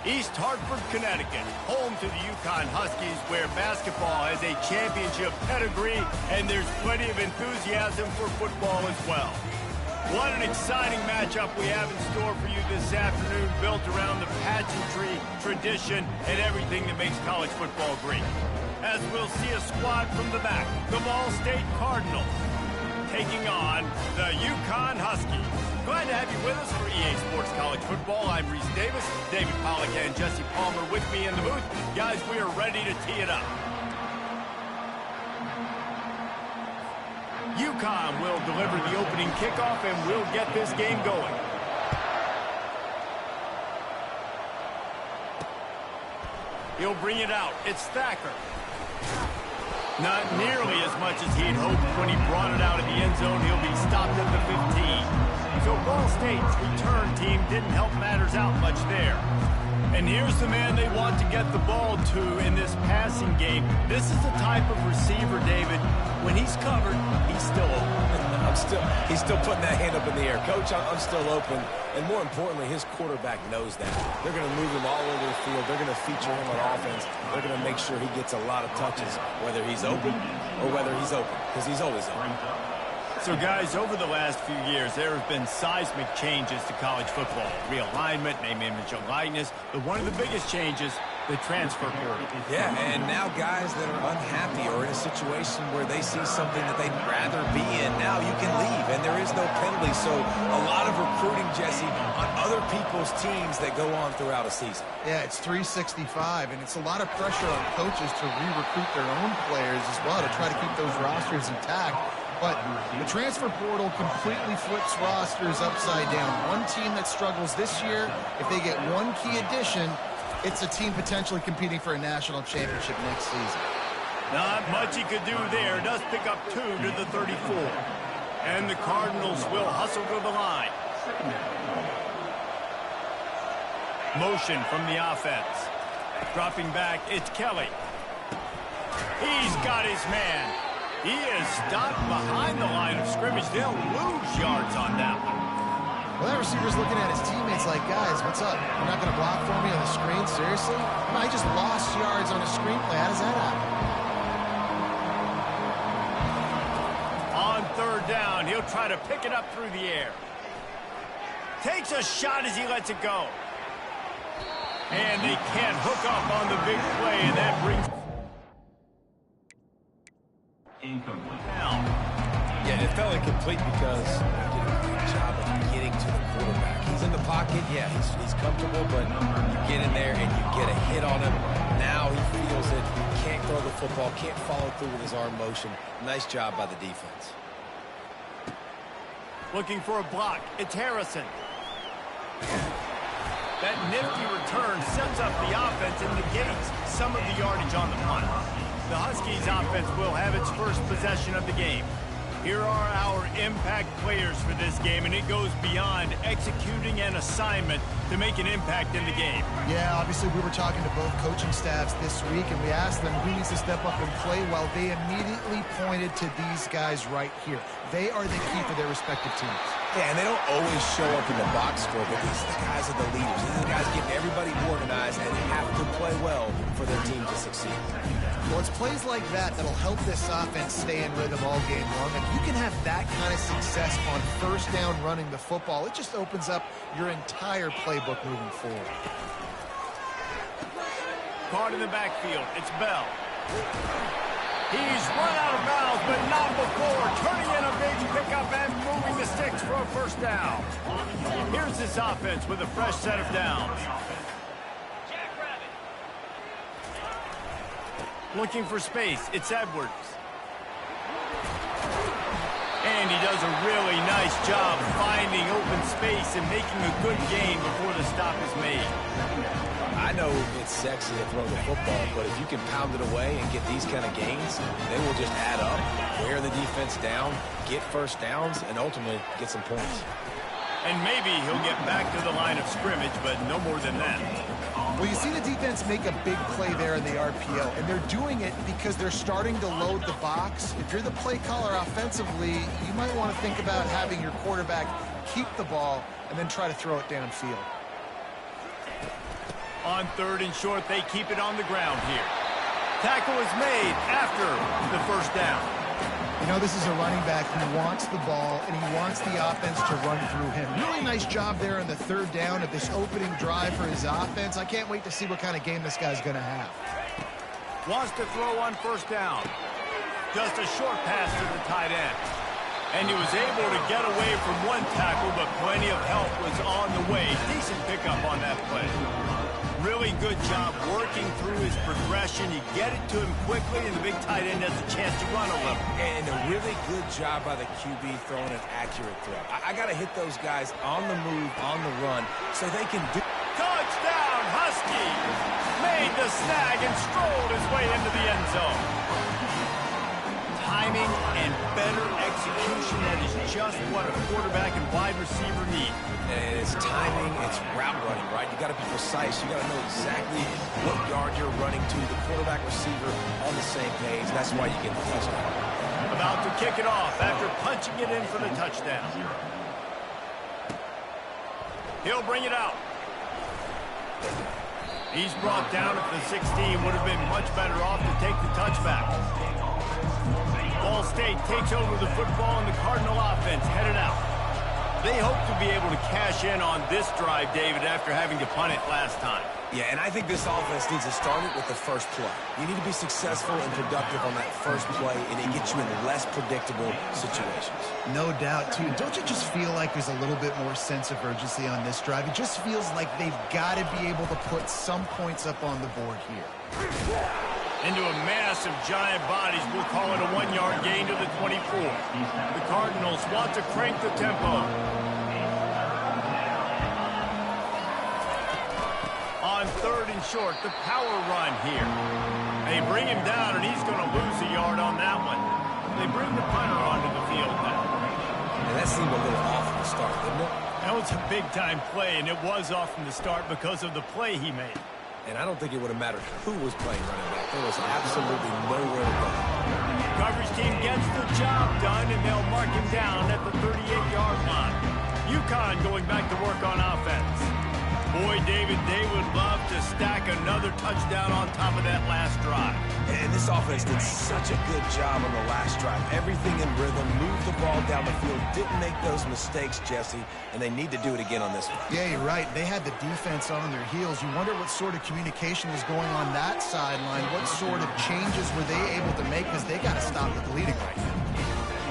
East Hartford, Connecticut, home to the Yukon Huskies, where basketball has a championship pedigree and there's plenty of enthusiasm for football as well. What an exciting matchup we have in store for you this afternoon, built around the pageantry, tradition, and everything that makes college football great. As we'll see a squad from the back, the Ball State Cardinals, taking on the Yukon Huskies. Glad to have you with us for EA Sports College Football. I'm Reese Davis, David Pollack and Jesse Palmer with me in the booth. Guys, we are ready to tee it up. Yukon will deliver the opening kickoff and we'll get this game going. He'll bring it out. It's Thacker. Not nearly as much as he'd hoped when he brought it out of the end zone. He'll be stopped at the 15. So Ball State's return team didn't help matters out much there. And here's the man they want to get the ball to in this passing game. This is the type of receiver, David, when he's covered, he's still open. He's still putting that hand up in the air. Coach, I'm still open. And more importantly, his quarterback knows that. They're going to move him all over the field. They're going to feature him on offense. They're going to make sure he gets a lot of touches, whether he's open or whether he's open, because he's always open. So, guys, over the last few years, there have been seismic changes to college football. Realignment, name, image, and likeness. But one of the biggest changes, the transfer portal. Yeah, and now guys that are unhappy or in a situation where they see something that they'd rather be in, now you can leave, and there is no penalty. So a lot of recruiting, Jesse, on other people's teams that go on throughout a season. Yeah, it's 365, and it's a lot of pressure on coaches to re-recruit their own players as well to try to keep those rosters intact. But the transfer portal completely flips rosters upside down. One team that struggles this year, if they get one key addition, it's a team potentially competing for a national championship next season. Not much he could do there. Does pick up 2 to the 34. And the Cardinals will hustle to the line. Motion from the offense. Dropping back, it's Kelly. He's got his man. He is stopped behind the line of scrimmage. They'll lose yards on that one. Well, that receiver's looking at his teammates like, guys, what's up? You're not going to block for me on the screen? Seriously? I just lost yards on a screenplay. How does that happen? On third down, he'll try to pick it up through the air. Takes a shot as he lets it go. And they can't hook up on the big play, and that brings... incomplete. Yeah, it felt incomplete because he did a great job of getting to the quarterback. He's in the pocket, yeah, he's comfortable, but you get in there and you get a hit on him. Now he feels it. Can't throw the football, can't follow through with his arm motion. Nice job by the defense. Looking for a block. It's Harrison. That nifty return sets up the offense and negates some of the yardage on the punt. The Huskies offense will have its first possession of the game. Here are our impact players for this game, and it goes beyond executing an assignment to make an impact in the game. Yeah, obviously we were talking to both coaching staffs this week, and we asked them who needs to step up and play well. They immediately pointed to these guys right here. They are the key for their respective teams. Yeah, and they don't always show up in the box score, but these are the guys are the leaders. These are the guys getting everybody organized and have to play well for their team to succeed. Well, it's plays like that that'll help this offense stay in rhythm all game long. If you can have that kind of success on first down running the football, it just opens up your entire playbook moving forward. Caught in the backfield. It's Bell. He's run out of bounds, but not before turning in a big pickup and moving the sticks for a first down. Here's this offense with a fresh set of downs. Looking for space. It's Edwards. And he does a really nice job finding open space and making a good gain before the stop is made. I know it's sexy to throw the football, but if you can pound it away and get these kind of gains, they will just add up, wear the defense down, get first downs, and ultimately get some points. And maybe he'll get back to the line of scrimmage, but no more than that. Well, you see the defense make a big play there in the RPO, and they're doing it because they're starting to load the box. If you're the play caller offensively, you might want to think about having your quarterback keep the ball and then try to throw it downfield. On 3rd and short, they keep it on the ground here. Tackle is made after the first down. You know, this is a running back who wants the ball, and he wants the offense to run through him. Really nice job there on the 3rd down of this opening drive for his offense. I can't wait to see what kind of game this guy's going to have. Wants to throw on 1st down. Just a short pass to the tight end. And he was able to get away from one tackle, but plenty of help was on the way. Decent pickup on that play. Really good job working through his progression. You get it to him quickly, and the big tight end has a chance to run a little. And a really good job by the QB throwing an accurate throw. I got to hit those guys on the move, on the run, so they can do... Touchdown, Husky! Made the snag and strolled his way into the end zone. Timing and better execution, that is just what a quarterback and wide receiver need. And it's timing, it's route running, right? You got to be precise. You got to know exactly what yard you're running to. The quarterback, receiver on the same page. That's why you get the touchdown. About to kick it off after punching it in for the touchdown. He'll bring it out. He's brought down at the 16. Would have been much better off to take the touchback. Ball State takes over the football, and the Cardinal offense headed out. They hope to be able to cash in on this drive, David, after having to punt it last time. Yeah, and I think this offense needs to start it with the first play. You need to be successful and productive on that first play, and it gets you in less predictable situations. No doubt, too. Don't you just feel like there's a little bit more sense of urgency on this drive? It just feels like they've got to be able to put some points up on the board here. Into a mass of giant bodies, we'll call it a 1-yard gain to the 24. The Cardinals want to crank the tempo. On 3rd and short, the power run here. They bring him down, and he's going to lose a yard on that one. They bring the punter onto the field now. And that seemed a little off from the start, didn't it? That was a big-time play, and it was off from the start because of the play he made. And I don't think it would have mattered who was playing running back. There was absolutely nowhere to go. Coverage team gets the job done, and they'll mark him down at the 38-yard line. UConn going back to work on offense. Boy, David, they would love to stack another touchdown on top of that last drive. And this offense did such a good job on the last drive. Everything in rhythm, moved the ball down the field, didn't make those mistakes, Jesse, and they need to do it again on this one. Yeah, you're right. They had the defense on their heels. You wonder what sort of communication was going on that sideline. What sort of changes were they able to make, because they got to stop the bleeding right now.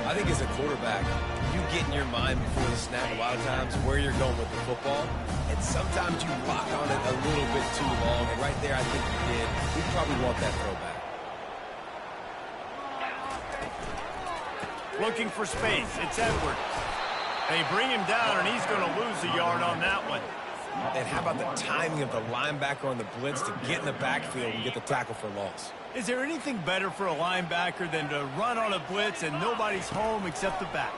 I think as a quarterback, you get in your mind before the snap a lot of times where you're going with the football, and sometimes you lock on it a little bit too long, and right there I think you did. We probably want that throwback. Looking for space. It's Edwards. They bring him down, and he's going to lose a yard on that one. And how about the timing of the linebacker on the blitz to get in the backfield and get the tackle for loss? Is there anything better for a linebacker than to run on a blitz and nobody's home except the back?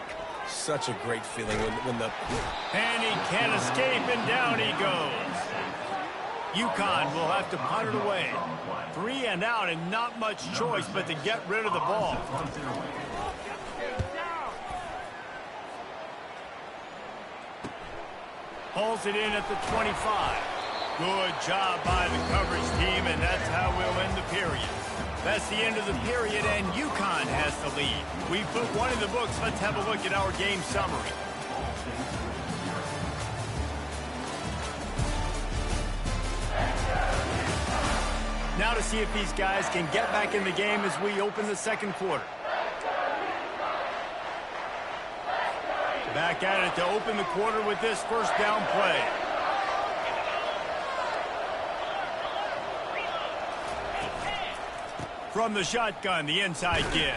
Such a great feeling when the... And he can't escape, and down he goes. UConn will have to punt it away. 3 and out, and not much choice but to get rid of the ball. Pulls it in at the 25. Good job by the coverage team, and that's how we'll end the period. That's the end of the period, and UConn has the lead. We put one in the books. Let's have a look at our game summary. Now to see if these guys can get back in the game as we open the second quarter. Back at it to open the quarter with this first down play. From the shotgun, the inside give.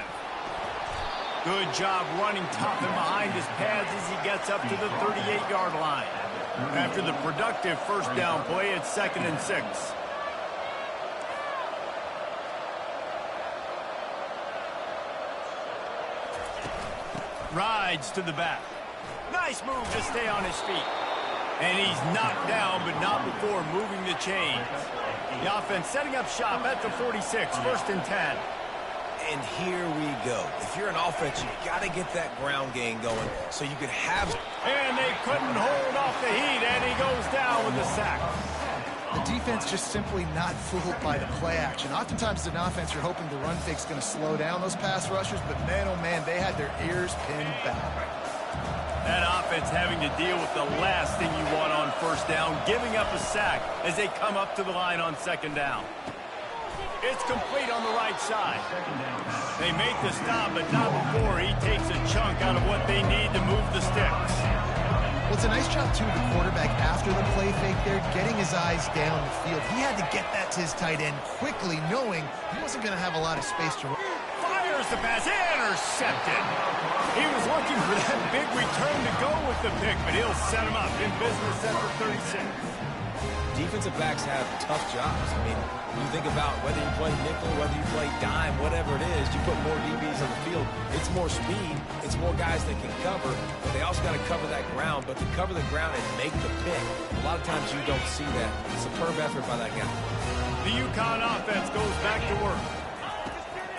Good job running tough and behind his pads as he gets up to the 38-yard line. After the productive first down play, it's 2nd and 6. Rides to the back. Nice move to stay on his feet. And he's knocked down, but not before moving the chains. The offense setting up shop at the 46, 1st and 10. And here we go. If you're an offense, you've got to get that ground game going so you can have... And they couldn't hold off the heat, and he goes down with a sack. The defense just simply not fooled by the play action. Oftentimes as an offense, you're hoping the run fake's going to slow down those pass rushers, but man, oh man, they had their ears pinned back. That offense having to deal with the last thing you want on first down, giving up a sack as they come up to the line on second down. It's complete on the right side. They make the stop, but not before he takes a chunk out of what they need to move the sticks. Well, it's a nice job, too, the quarterback after the play fake there, getting his eyes down the field. He had to get that to his tight end quickly, knowing he wasn't going to have a lot of space to run. Fires the pass, intercepted. He was looking for that big return to go with the pick, but he'll set him up in business at the 36. Defensive backs have tough jobs. I mean, you think about whether you play nickel, whether you play dime, whatever it is, you put more DBs on the field. It's more speed. It's more guys that can cover, but they also got to cover that ground. But to cover the ground and make the pick, a lot of times you don't see that. Superb effort by that guy. The UConn offense goes back to work.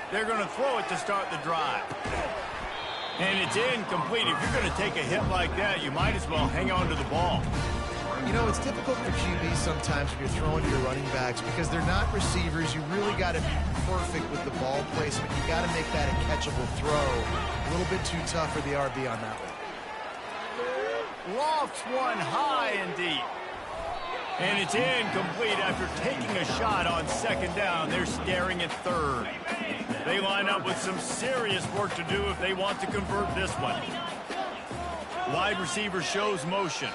They're going to throw it to start the drive. And it's incomplete. If you're going to take a hit like that, you might as well hang on to the ball. You know, it's difficult for QBs sometimes when you're throwing to your running backs because they're not receivers. You really got to be perfect with the ball placement. You got to make that a catchable throw. A little bit too tough for the RB on that one. Lofts one high and deep. And it's incomplete after taking a shot on second down. They're staring at third. They line up with some serious work to do if they want to convert this one. Wide receiver shows motion.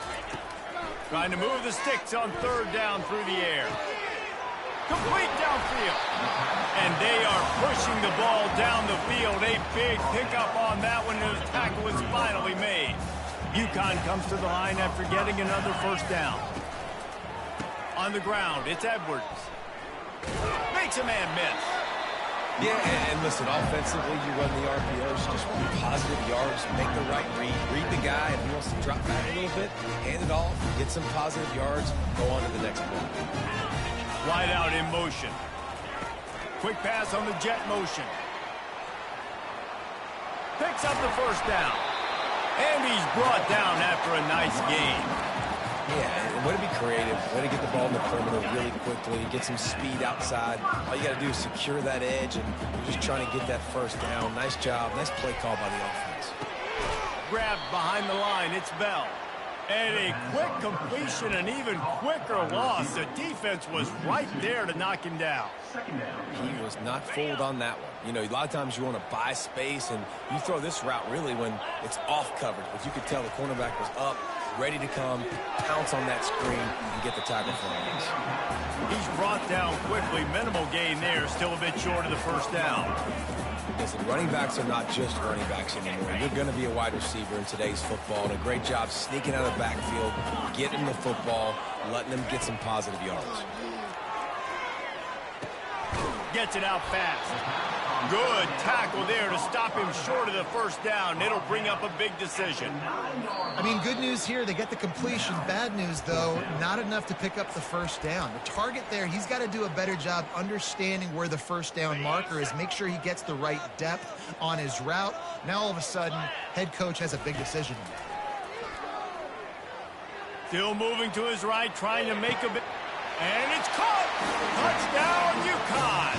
Trying to move the sticks on third down through the air. Complete downfield. And they are pushing the ball down the field. A big pickup on that one, and the tackle is finally made. UConn comes to the line after getting another first down. On the ground, it's Edwards. Makes a man miss. Yeah, and listen, offensively, you run the RPOs, just positive yards, make the right read the guy, if he wants to drop back a little bit, hand it off, get some positive yards, go on to the next play. Wide out in motion. Quick pass on the jet motion. Picks up the first down. And he's brought down after a nice gain. Yeah, way to be creative, way to get the ball in the perimeter really quickly, get some speed outside. All you got to do is secure that edge, and you're just trying to get that first down. Nice job, nice play call by the offense. Grabbed behind the line, it's Bell. And a quick completion, an even quicker loss. The defense was right there to knock him down. He was not fooled on that one. You know, a lot of times you want to buy space, and you throw this route really when it's off coverage. But you could tell the cornerback was up, ready to come, pounce on that screen, and get the tackle for him. He's brought down quickly. Minimal gain there, still a bit short of the first down. Listen, running backs are not just running backs anymore. You're going to be a wide receiver in today's football, and a great job sneaking out of the backfield, getting the football, letting them get some positive yards. Gets it out fast. Good tackle there to stop him short of the first down. It'll bring up a big decision. I mean, good news here, they get the completion. Bad news, though, not enough to pick up the first down. The target there, he's got to do a better job understanding where the first down marker is, make sure he gets the right depth on his route. Now, all of a sudden, head coach has a big decision. Still moving to his right, trying to make a bit. And it's caught! Touchdown, UConn!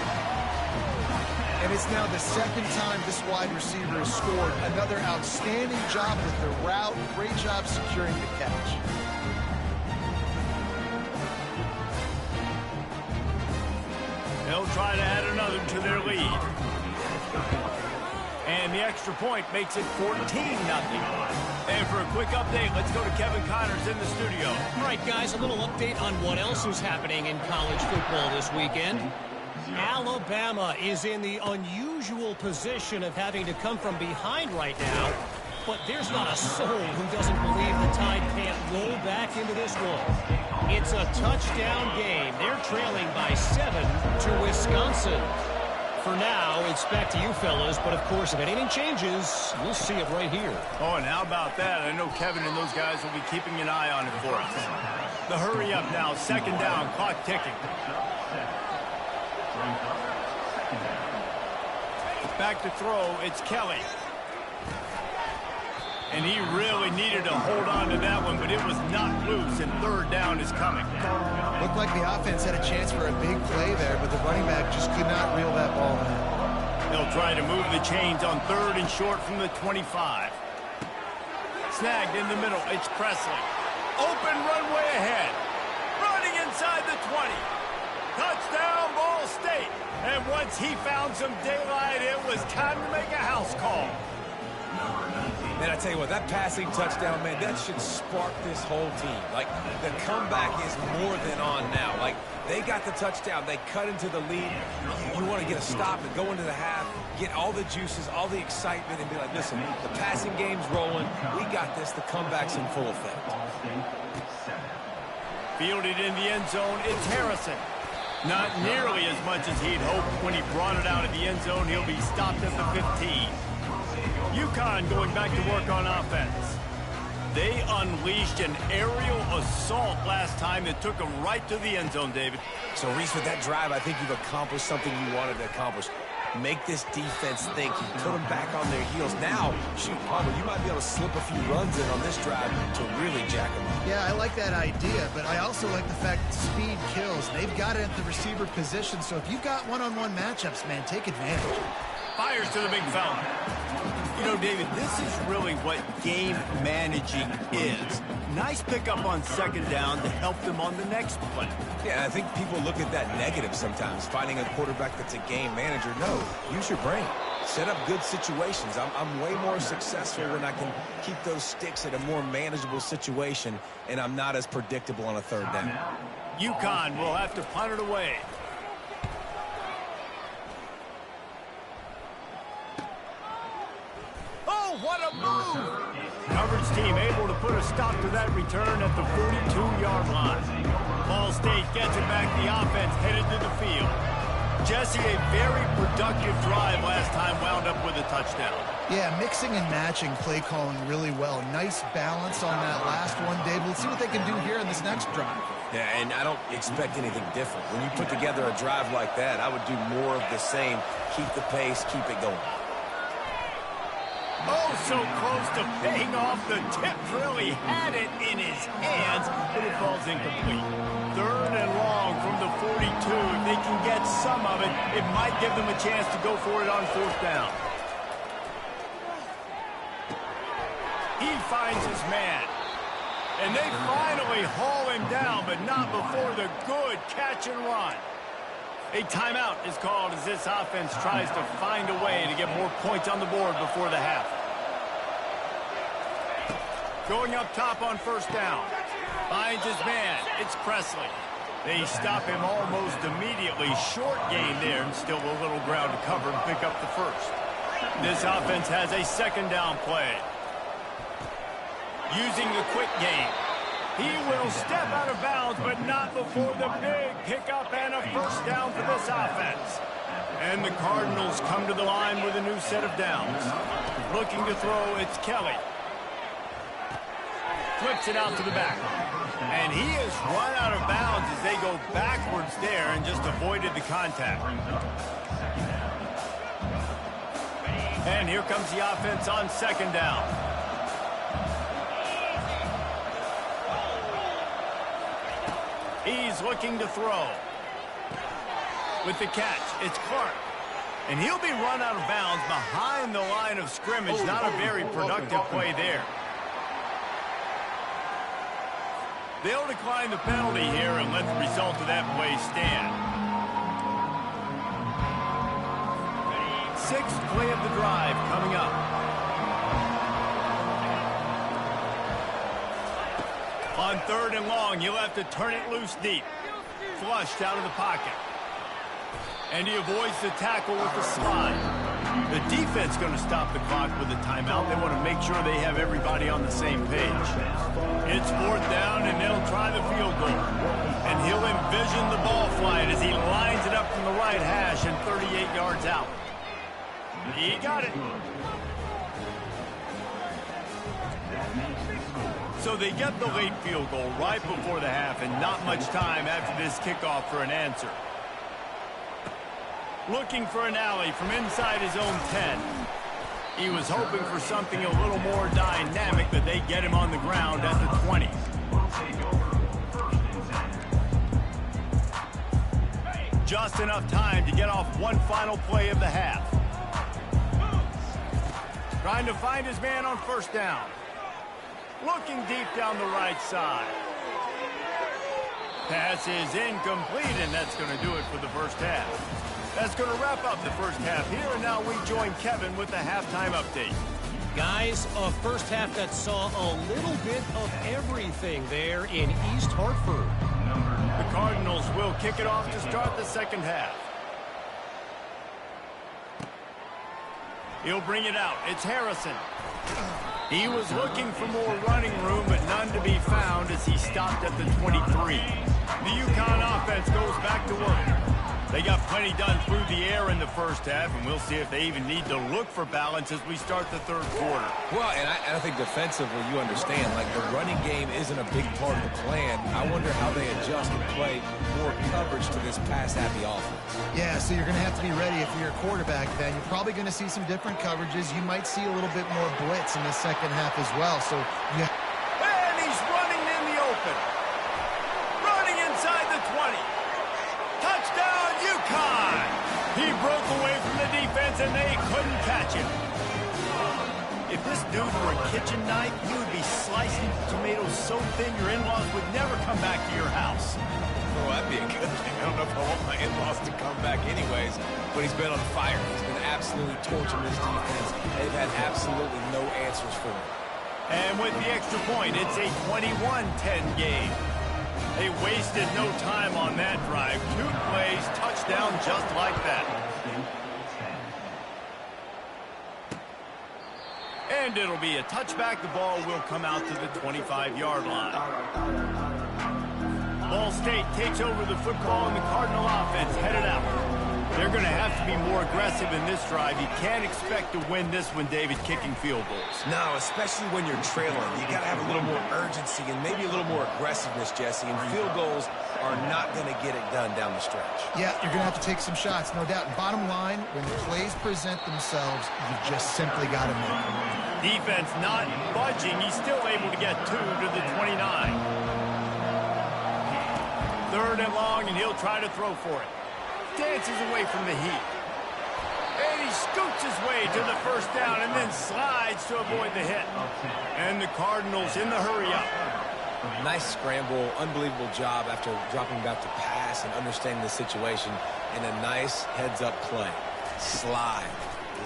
And it's now the second time this wide receiver has scored. Another outstanding job with the route. Great job securing the catch. They'll try to add another to their lead. And the extra point makes it 14-0. And for a quick update, let's go to Kevin Connors in the studio. All right, guys, a little update on what else is happening in college football this weekend. Alabama is in the unusual position of having to come from behind right now, but there's not a soul who doesn't believe the Tide can't roll back into this one. It's a touchdown game. They're trailing by 7 to Wisconsin. For now, it's back to you fellas, but of course, if anything changes, we'll see it right here. Oh, and how about that? I know Kevin and those guys will be keeping an eye on it for us. The hurry up now, second down, clock ticking. Back to throw, it's Kelly. And he really needed to hold on to that one, but it was not loose, and third down is coming. Looked like the offense had a chance for a big play there, but the running back just could not reel that ball in. They'll try to move the chains on third and short from the 25. Snagged in the middle. It's Presley. Open runway ahead. Running inside the 20. Touchdown, Ball State. And once he found some daylight, it was time to make a house call. Man, I tell you what, that passing touchdown, man, that should spark this whole team. Like, the comeback is more than on now. Like, they got the touchdown. They cut into the lead. You want to get a stop and go into the half, get all the juices, all the excitement, and be like, listen, the passing game's rolling. We got this. The comeback's in full effect. Fielded in the end zone, it's Harrison. Not nearly as much as he'd hoped. When he brought it out of the end zone, he'll be stopped at the 15. UConn going back to work on offense. They unleashed an aerial assault last time that took them right to the end zone, David. So, Reese, with that drive, I think you've accomplished something you wanted to accomplish. Make this defense think. You put them back on their heels. Now, shoot, Palmer, you might be able to slip a few runs in on this drive to really jack them up. Yeah, I like that idea, but I also like the fact that speed kills. They've got it at the receiver position, so if you've got one-on-one matchups, man, take advantage. Fires to the big fella. You know, David, this is really what game managing is. Nice pickup on second down to help them on the next play. Yeah, I think people look at that negative sometimes, finding a quarterback that's a game manager. No, use your brain. Set up good situations. I'm way more successful when I can keep those sticks at a more manageable situation, and I'm not as predictable on a third down. UConn will have to punt it away. Oh, what a move! Coverage team able to put a stop to that return at the 42-yard line. Ball State gets it back. The offense headed to the field. Jesse, a very productive drive last time, wound up with a touchdown. Yeah, mixing and matching play calling really well. Nice balance on that last one, Dave. Let's see what they can do here in this next drive. Yeah, and I don't expect anything different. When you put together a drive like that, I would do more of the same. Keep the pace, keep it going. Oh, so close to paying off. The tip really had it in his hands, but it falls incomplete. Third and long from the 42. If they can get some of it, it might give them a chance to go for it on fourth down. He finds his man. And they finally haul him down, but not before the good catch and run. A timeout is called as this offense tries to find a way to get more points on the board before the half. Going up top on first down. Finds his man. It's Presley. They stop him almost immediately. Short gain there, and still a little ground to cover and pick up the first. This offense has a second down play. Using the quick game. He will step out of bounds, but not before the big pickup and a first down for this offense. And the Cardinals come to the line with a new set of downs. Looking to throw, it's Kelly. Flips it out to the back. And he is run out of bounds as they go backwards there and just avoided the contact. And here comes the offense on second down. He's looking to throw. With the catch, it's Clark. And he'll be run out of bounds behind the line of scrimmage. Not a very productive play there. They'll decline the penalty here and let the result of that play stand. Sixth play of the drive coming up. On third and long, you'll have to turn it loose deep. Flushed out of the pocket. And he avoids the tackle with the slide. The defense going to stop the clock with a timeout. They want to make sure they have everybody on the same page. It's fourth down, and they'll try the field goal. And he'll envision the ball flight as he lines it up from the right hash and 38 yards out. He got it. So they get the late field goal right before the half, and not much time after this kickoff for an answer. Looking for an alley from inside his own 10. He was hoping for something a little more dynamic, but they get him on the ground at the 20. Just enough time to get off one final play of the half. Trying to find his man on first down. Looking deep down the right side. Pass is incomplete, and that's going to do it for the first half. That's going to wrap up the first half here, and now we join Kevin with the halftime update. Guys, a first half that saw a little bit of everything there in East Hartford. The Cardinals will kick it off to start the second half. He'll bring it out. It's Harrison. He was looking for more running room, but none to be found as he stopped at the 23. The UConn offense goes back to work. They got plenty done through the air in the first half, and we'll see if they even need to look for balance as we start the third quarter. Well, and I think defensively, you understand, like the running game isn't a big part of the plan. I wonder how they adjust and play more coverage to this pass-happy offense. Yeah, so you're going to have to be ready if you're a quarterback then. You're probably going to see some different coverages. You might see a little bit more blitz in the second half as well. So yeah. And he's running in the open. Running inside the 20. Touchdown, UConn! He broke away from the defense, and they couldn't catch him. If this dude were a kitchen knife, you would be slicing tomatoes so thin your in-laws would never come back to your house. Well, that'd be a good thing. I don't know if I want my in-laws to come back anyways, but he's been on fire. He's been absolutely torching this defense. They've had absolutely no answers for him. And with the extra point, it's a 21-10 game. They wasted no time on that drive. 2 plays, touchdown just like that. And it'll be a touchback. The ball will come out to the 25-yard line. Ball State takes over the football, and the Cardinal offense headed out. They're going to have to be more aggressive in this drive. You can't expect to win this one, David, kicking field goals. No, especially when you're trailing. You got to have a little more urgency and maybe a little more aggressiveness, Jesse. And field goals are not going to get it done down the stretch. Yeah, you're going to have to take some shots, no doubt. Bottom line, when the plays present themselves, you've just simply got to make them. Defense not budging. He's still able to get 2 to the 29. 3rd and long, and he'll try to throw for it. Dances away from the heat. And he scoots his way to the first down and then slides to avoid the hit. And the Cardinals in the hurry-up. Nice scramble, unbelievable job after dropping back to pass and understanding the situation, and a nice heads-up play. Slide.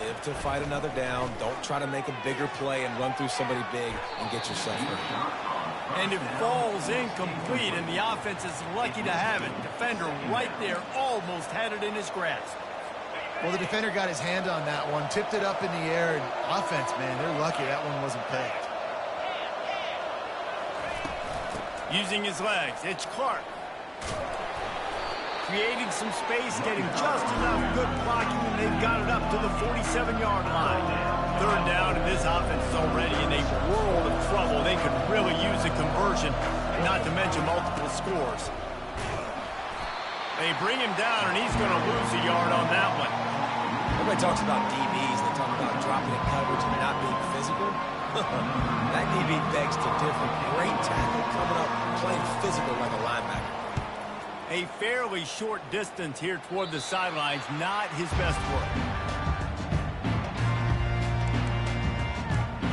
Live to fight another down. Don't try to make a bigger play and run through somebody big and get yourself hurt. And it falls incomplete, and the offense is lucky to have it. Defender right there almost had it in his grasp. Well, the defender got his hand on that one, tipped it up in the air, and offense, man, they're lucky that one wasn't picked. Using his legs, it's Clark. Creating some space, getting just enough good blocking, and they've got it up to the 47-yard line. 3rd down, and this offense is already in a world of trouble. They could really use a conversion, not to mention multiple scores. They bring him down, and he's going to lose a yard on that one. Everybody talks about DBs. They talk about dropping in coverage and not being physical. That DB begs to differ. Great tackle coming up, playing physical like a linebacker. A fairly short distance here toward the sidelines, not his best work.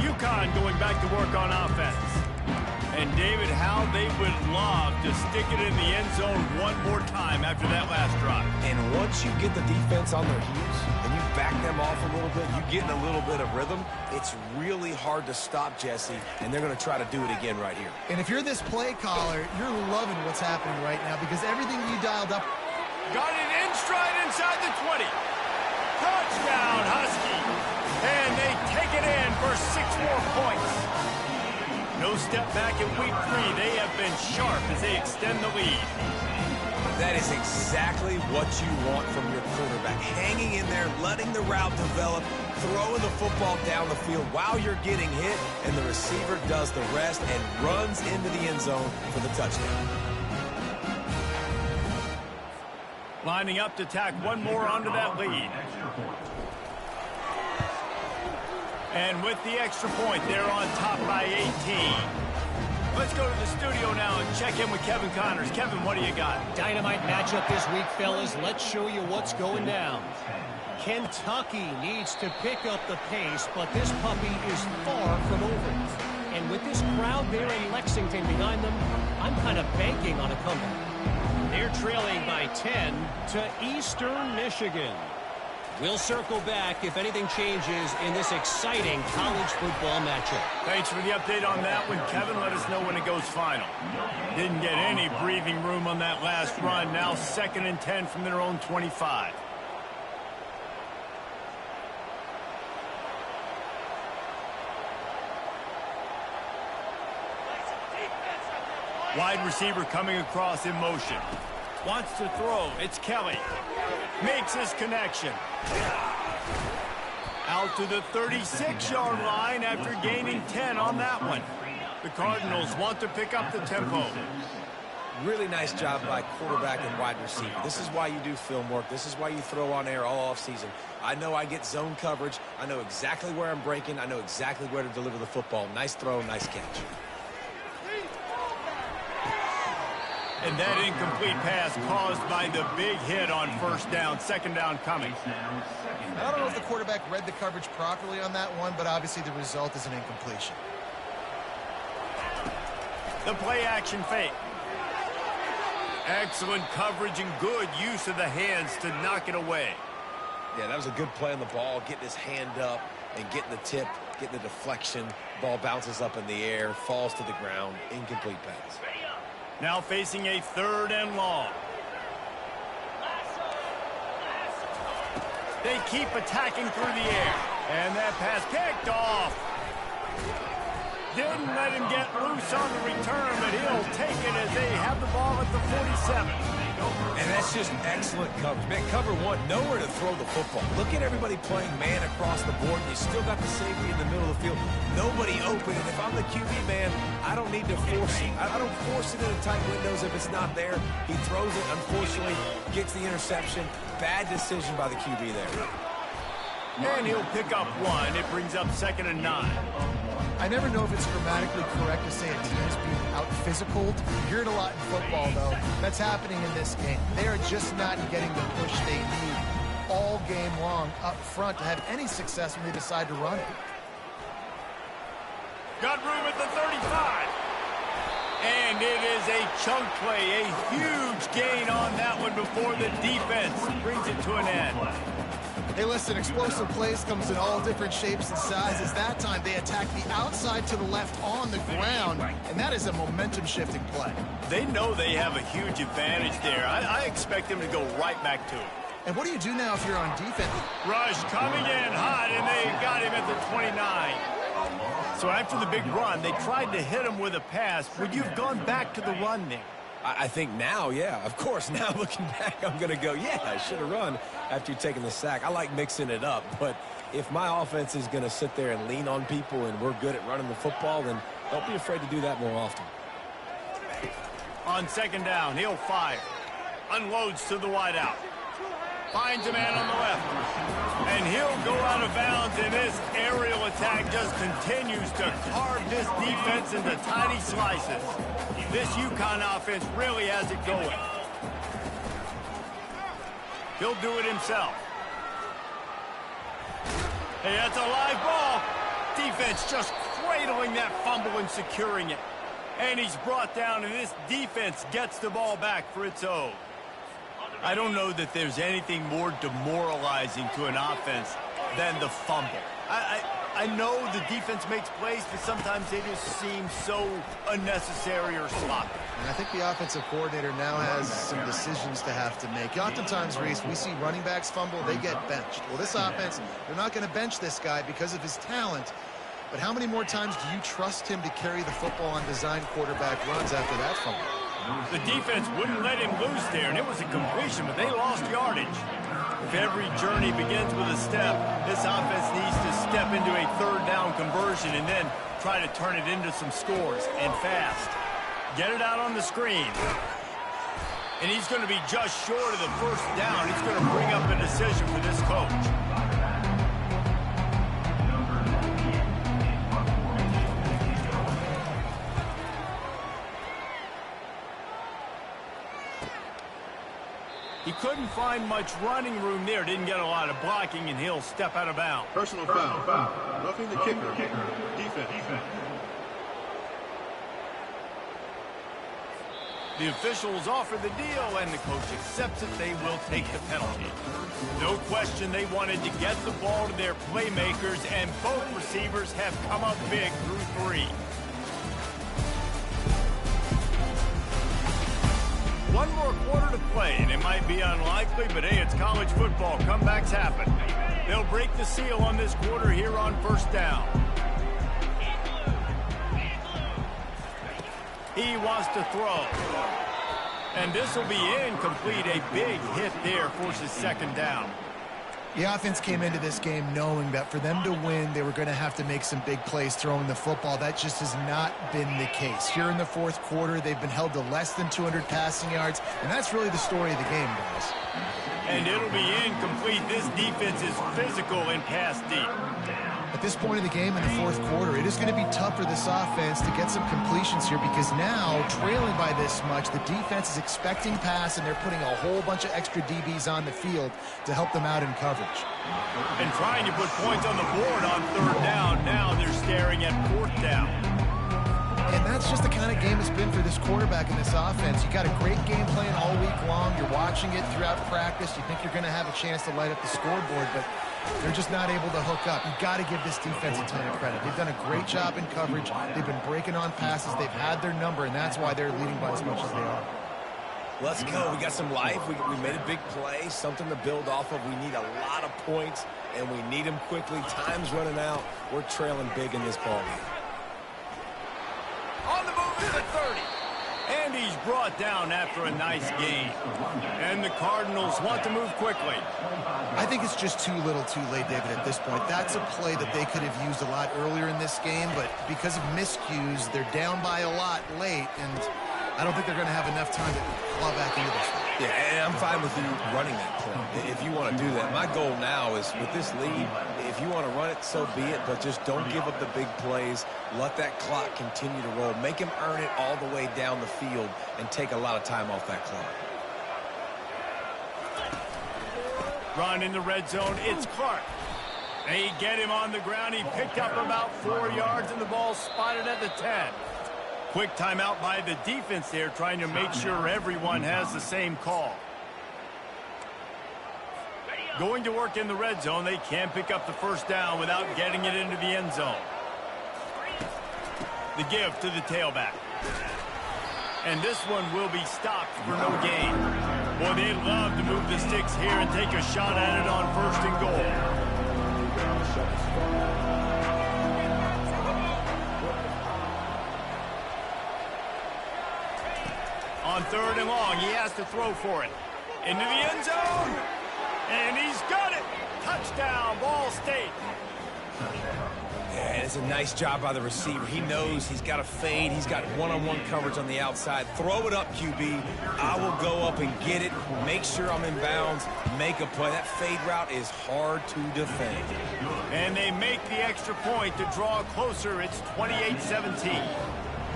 UConn going back to work on offense. And David, how they would love to stick it in the end zone one more time after that last drive. And once you get the defense on their heels and you back them off a little bit, you get in a little bit of rhythm, it's really hard to stop, Jesse, and they're going to try to do it again right here. And if you're this play caller, you're loving what's happening right now because everything you dialed up. Got it in stride inside the 20. Touchdown, Husky. And they take it in for 6 more points. No step back in week 3. They have been sharp as they extend the lead. That is exactly what you want from your quarterback. Hanging in there, letting the route develop, throwing the football down the field while you're getting hit, and the receiver does the rest and runs into the end zone for the touchdown. Lining up to tack one more onto that lead. And with the extra point, they're on top by 18. Let's go to the studio now and check in with Kevin Connors. Kevin, what do you got? Dynamite matchup this week, fellas. Let's show you what's going down. Kentucky needs to pick up the pace, but this puppy is far from over. And with this crowd there in Lexington behind them, I'm kind of banking on a comeback. They're trailing by 10 to Eastern Michigan. We'll circle back if anything changes in this exciting college football matchup. Thanks for the update on that one, Kevin. Let us know when it goes final. Didn't get any breathing room on that last run. Now 2nd and 10 from their own 25. Wide receiver coming across in motion. Wants to throw. It's Kelly. Makes his connection. Out to the 36-yard line after gaining 10 on that one. The Cardinals want to pick up the tempo. Really nice job by quarterback and wide receiver. This is why you do film work. This is why you throw on air all offseason. I know I get zone coverage. I know exactly where I'm breaking. I know exactly where to deliver the football. Nice throw, nice catch. And that incomplete pass caused by the big hit on first down. 2nd down coming. I don't know if the quarterback read the coverage properly on that one, but obviously the result is an incompletion. The play action fake. Excellent coverage and good use of the hands to knock it away. Yeah, that was a good play on the ball, getting his hand up and getting the tip, getting the deflection. Ball bounces up in the air, falls to the ground, incomplete pass. Now facing a 3rd and long. They keep attacking through the air. And that pass picked off. Didn't let him get loose on the return, but he'll take it as they have the ball at the 47. And that's just excellent coverage. Man, cover one, nowhere to throw the football. Look at everybody playing man across the board. You still got the safety in the middle of the field. Nobody open. And if I'm the QB, man, I don't need to force it. I don't force it into tight windows if it's not there. He throws it, unfortunately, gets the interception. Bad decision by the QB there. And he'll pick up one. It brings up 2nd and 9. I never know if it's grammatically correct to say a team is being out-physicaled. You hear it a lot in football, though. That's happening in this game. They are just not getting the push they need all game long up front to have any success when they decide to run it. Got room at the 35. And it is a chunk play, a huge gain on that one before the defense brings it to an end. Hey, listen, explosive plays comes in all different shapes and sizes. That time, they attack the outside to the left on the ground, and that is a momentum-shifting play. They know they have a huge advantage there. I expect them to go right back to it. And what do you do now if you're on defense? Rush coming in hot, and they got him at the 29. So after the big run, they tried to hit him with a pass. Would you have gone back to the run there? I think now, yeah. Of course, now looking back, I'm going to go, yeah, I should have run after taking the sack. I like mixing it up, but if my offense is going to sit there and lean on people and we're good at running the football, then don't be afraid to do that more often. On 2nd down, he'll fire. Unloads to the wideout. Finds a man on the left. And he'll go out of bounds, and this aerial attack just continues to carve this defense into tiny slices. This UConn offense really has it going. He'll do it himself. Hey, that's a live ball. Defense just cradling that fumble and securing it. And he's brought down, and this defense gets the ball back for its own. I don't know that there's anything more demoralizing to an offense than the fumble. I know the defense makes plays, but sometimes they just seem so unnecessary or sloppy. And I think the offensive coordinator now has some decisions to have to make. Oftentimes, Reese, we see running backs fumble, they get benched. Well, this offense, they're not going to bench this guy because of his talent. But how many more times do you trust him to carry the football on design quarterback runs after that fumble? The defense wouldn't let him loose there, and it was a completion, but they lost yardage. If every journey begins with a step, this offense needs to step into a 3rd down conversion and then try to turn it into some scores, and fast. Get it out on the screen. And he's going to be just short of the 1st down. He's going to bring up a decision for this coach. He couldn't find much running room there. Didn't get a lot of blocking, and he'll step out of bounds. Personal foul. Roughing the kicker. Defense. The officials offer the deal, and the coach accepts it. They will take the penalty. No question they wanted to get the ball to their playmakers, and both receivers have come up big through 3. One more quarter to play, and it might be unlikely, but hey, it's college football. Comebacks happen. They'll break the seal on this quarter here on first down. He wants to throw. And this will be incomplete. A big hit there forces second down. The offense came into this game knowing that for them to win, they were going to have to make some big plays throwing the football. That just has not been the case. Here in the fourth quarter, they've been held to less than 200 passing yards, and that's really the story of the game, guys. And it'll be incomplete. This defense is physical and pass deep. At this point of the game in the fourth quarter, it is going to be tough for this offense to get some completions here because now, trailing by this much, the defense is expecting pass, and they're putting a whole bunch of extra DBs on the field to help them out in coverage. And trying to put points on the board on third down. Now they're staring at fourth down. And that's just the kind of game it's been for this quarterback in this offense. You got a great game plan all week long. You're watching it throughout practice. You think you're going to have a chance to light up the scoreboard, but they're just not able to hook up. You've got to give this defense a ton of credit. They've done a great job in coverage. They've been breaking on passes. They've had their number, and that's why they're leading by as much as they are. Let's go. We got some life. We made a big play, something to build off of. We need a lot of points, and we need them quickly. Time's running out. We're trailing big in this ballgame. On the move is the 30. And he's brought down after a nice gain. And the Cardinals want to move quickly. I think it's just too little too late, David, at this point. That's a play that they could have used a lot earlier in this game, but because of miscues, they're down by a lot late, and I don't think they're going to have enough time to claw back into this one. Yeah, and I'm fine with you running that play if you want to do that. My goal now is with this lead, if you want to run it, so be it, but just don't give up the big plays. Let that clock continue to roll. Make him earn it all the way down the field and take a lot of time off that clock. Run in the red zone, it's Clark. They get him on the ground. He picked up about 4 yards, and the ball spotted at the 10. Quick timeout by the defense there, trying to make sure everyone has the same call. Going to work in the red zone. They can't pick up the first down without getting it into the end zone. The give to the tailback. And this one will be stopped for no gain. Boy, they'd love to move the sticks here and take a shot at it on first and goal. On third and long, he has to throw for it. Into the end zone. And he's got it. Touchdown, Ball State. Yeah, it's a nice job by the receiver. He knows he's got a fade. He's got one-on-one coverage on the outside. Throw it up, QB. I will go up and get it. Make sure I'm in bounds. Make a play. That fade route is hard to defend. And they make the extra point to draw closer. It's 28-17.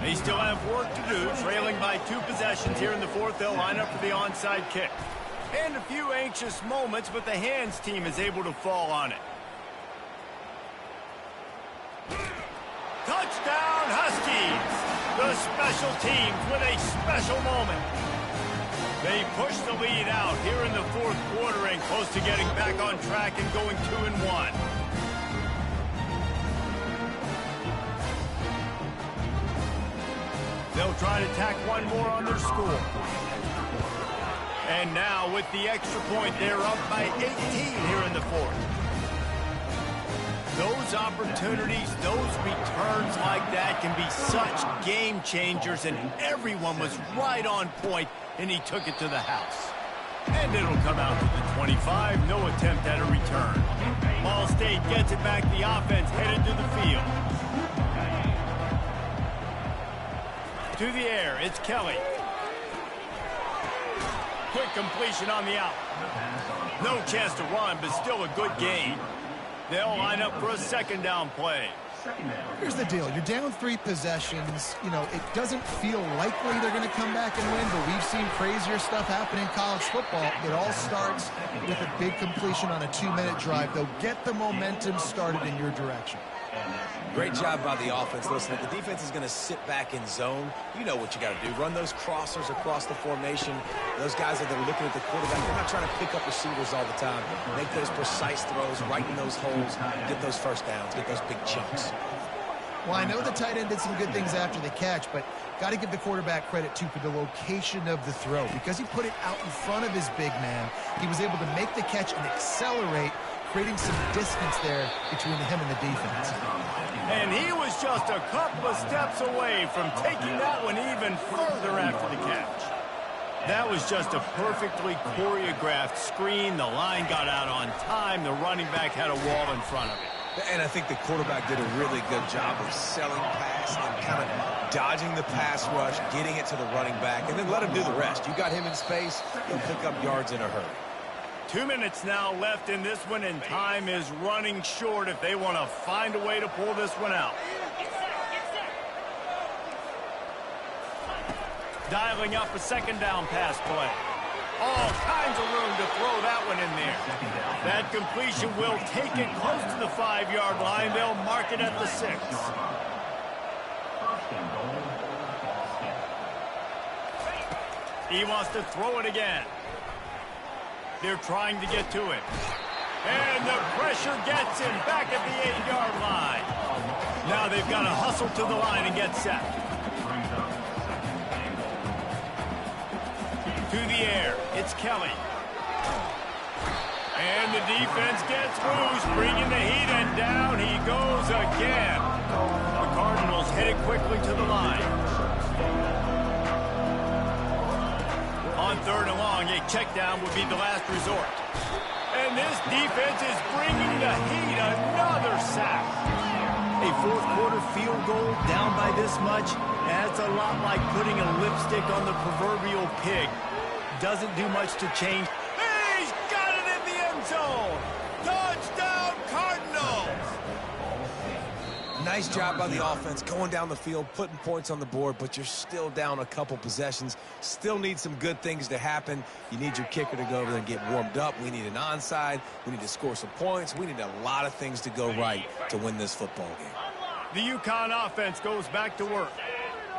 They still have work to do, trailing by 2 possessions here in the fourth. They'll line up for the onside kick. And a few anxious moments, but the hands team is able to fall on it. Touchdown, Huskies! The special teams with a special moment. They push the lead out here in the fourth quarter and close to getting back on track and going 2-1. They'll try to tack one more on their score. And now with the extra point, they're up by 18 here in the fourth. Those opportunities, those returns like that can be such game changers, and everyone was right on point, and he took it to the house. And it'll come out to the 25, no attempt at a return. Ball State gets it back, the offense headed to the field. To the air, it's Kelly. Quick completion on the out. No chance to run, but still a good gain. They'll line up for a second down play. Here's the deal. You're down 3 possessions. You know, it doesn't feel likely they're going to come back and win, but we've seen crazier stuff happen in college football. It all starts with a big completion on a 2-minute drive. They'll get the momentum started in your direction. Great job by the offense. Listen, if the defense is going to sit back in zone, you know what you got to do. Run those crossers across the formation. Those guys that are looking at the quarterback, they're not trying to pick up receivers all the time. Make those precise throws, right in those holes, get those first downs, get those big chunks. Well, I know the tight end did some good things after the catch, but got to give the quarterback credit, too, for the location of the throw. Because he put it out in front of his big man, he was able to make the catch and accelerate, creating some distance there between him and the defense. And he was just a couple of steps away from taking that one even further after the catch. That was just a perfectly choreographed screen. The line got out on time. The running back had a wall in front of it. And I think the quarterback did a really good job of selling pass and kind of dodging the pass rush, getting it to the running back, and then let him do the rest. You got him in space, he'll pick up yards in a hurry. 2 minutes now left in this one, and time is running short if they want to find a way to pull this one out. Dialing up a second down pass play. All kinds of room to throw that one in there. That completion will take it close to the 5-yard line. They'll mark it at the 6. He wants to throw it again. They're trying to get to it. And the pressure gets him back at the 8-yard line. Now they've got to hustle to the line and get set. To the air, it's Kelly. And the defense gets loose, bringing the heat, and down he goes again. The Cardinals headed quickly to the line. On 3rd and long, a check down would be the last resort. And this defense is bringing the heat, another sack. A fourth-quarter field goal down by this much, that's a lot like putting a lipstick on the proverbial pig. Doesn't do much to change. He's got it in the end zone. Touchdown, Cardinals. Nice job by the offense going down the field, putting points on the board, but you're still down a couple possessions. Still need some good things to happen. You need your kicker to go over there and get warmed up. We need an onside. We need to score some points. We need a lot of things to go right to win this football game. The UConn offense goes back to work.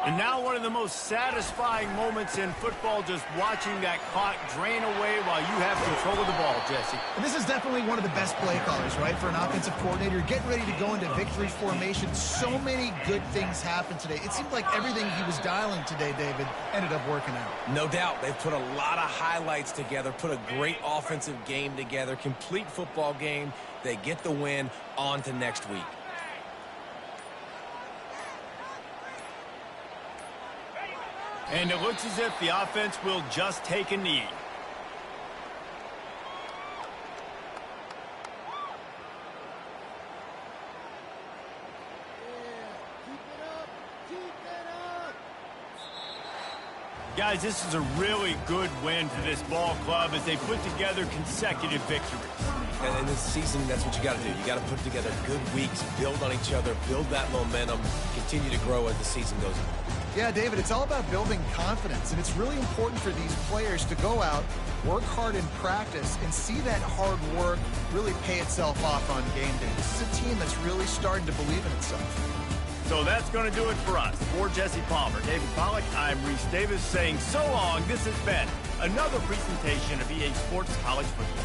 And now one of the most satisfying moments in football, just watching that clock drain away while you have control of the ball, Jesse. And this is definitely one of the best play callers, right, for an offensive coordinator. Getting ready to go into victory formation. So many good things happened today. It seemed like everything he was dialing today, David, ended up working out. No doubt. They've put a lot of highlights together, put a great offensive game together, complete football game. They get the win. On to next week. And it looks as if the offense will just take a knee. Guys, this is a really good win for this ball club as they put together consecutive victories. And in this season, that's what you got to do. You got to put together good weeks, build on each other, build that momentum, continue to grow as the season goes on. Yeah, David, it's all about building confidence, and it's really important for these players to go out, work hard in practice, and see that hard work really pay itself off on game day. This is a team that's really starting to believe in itself. So that's going to do it for us. For Jesse Palmer, David Pollack, I'm Reese Davis saying so long. This has been another presentation of EA Sports College Football.